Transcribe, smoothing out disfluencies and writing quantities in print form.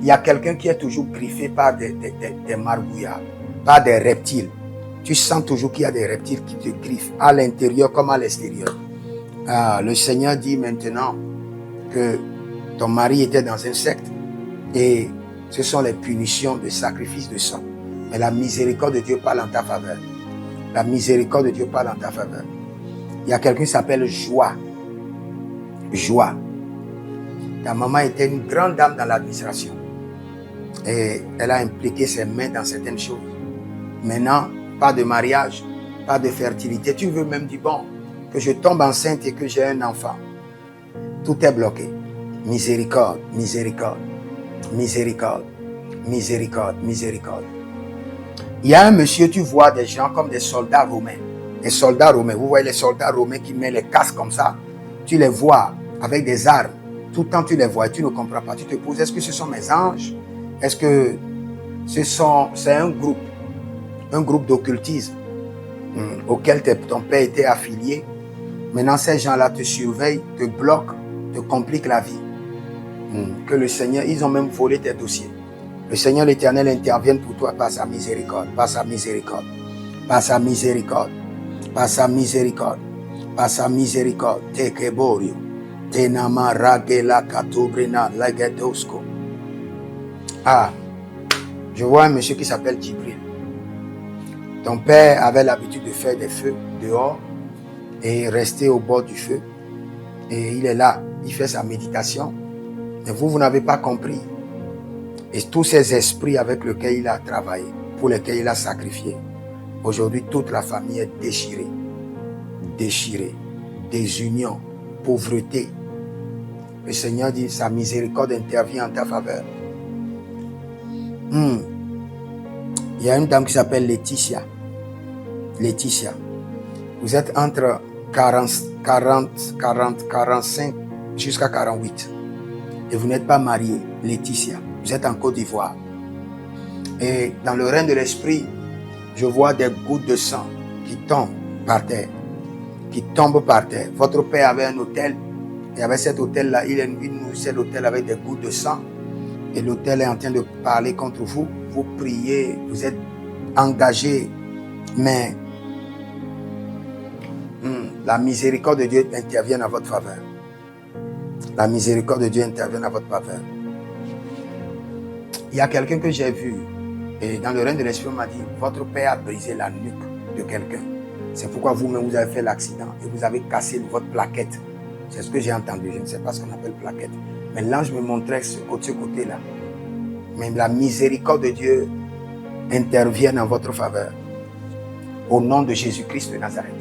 y a quelqu'un qui est toujours griffé par des margouillards, par des reptiles. Tu sens toujours qu'il y a des reptiles qui te griffent à l'intérieur comme à l'extérieur. Le Seigneur dit maintenant que ton mari était dans un secte et ce sont les punitions de sacrifice de sang. Mais la miséricorde de Dieu parle en ta faveur. La miséricorde de Dieu parle en ta faveur. Il y a quelqu'un qui s'appelle Joie. Joie. Ta maman était une grande dame dans l'administration. Et elle a impliqué ses mains dans certaines choses. Maintenant, pas de mariage, pas de fertilité. Tu veux même du bon, que je tombe enceinte et que j'ai un enfant. Tout est bloqué. Miséricorde, miséricorde, miséricorde, miséricorde, miséricorde. Il y a un monsieur, tu vois des gens comme des soldats romains. Des soldats romains. Vous voyez les soldats romains qui mettent les casques comme ça. Tu les vois avec des armes. Tout le temps tu les vois et tu ne comprends pas. Tu te poses, est-ce que ce sont mes anges? Est-ce que c'est un groupe d'occultisme auquel ton père était affilié? Maintenant, ces gens-là te surveillent, te bloquent, te compliquent la vie. Que le Seigneur, ils ont même volé tes dossiers. Le Seigneur l'Éternel intervienne pour toi par sa miséricorde, par sa miséricorde, par sa miséricorde, par sa miséricorde, par sa miséricorde. Tekeborio, tenama ragela katobrina lagedosko. Je vois un monsieur qui s'appelle Djibril. Ton père avait l'habitude de faire des feux dehors et rester au bord du feu. Et il est là, il fait sa méditation. Mais vous n'avez pas compris. Et tous ces esprits avec lesquels il a travaillé, pour lesquels il a sacrifié, aujourd'hui toute la famille est déchirée. Déchirée. Désunion, pauvreté. Le Seigneur dit, sa miséricorde intervient en ta faveur. Il y a une dame qui s'appelle Laetitia. Laetitia. Vous êtes entre 45 jusqu'à 48. Et vous n'êtes pas marié, Laetitia. Vous êtes en Côte d'Ivoire. Et dans le règne de l'esprit, je vois des gouttes de sang qui tombent par terre. Qui tombent par terre. Votre père avait un hôtel. Et avec cet hôtel-là, il nourrissait l'hôtel avec des gouttes de sang. Et l'hôtel est en train de parler contre vous. Vous priez, vous êtes engagé. Mais la miséricorde de Dieu intervient en votre faveur. La miséricorde de Dieu intervient en votre faveur. Il y a quelqu'un que j'ai vu. Et dans le règne de l'esprit, on m'a dit, votre père a brisé la nuque de quelqu'un. C'est pourquoi vous-même, vous avez fait l'accident et vous avez cassé votre plaquette. C'est ce que j'ai entendu. Je ne sais pas ce qu'on appelle plaquette. Mais l'ange me montrait ce côté-là. Mais la miséricorde de Dieu intervient en votre faveur. Au nom de Jésus-Christ de Nazareth.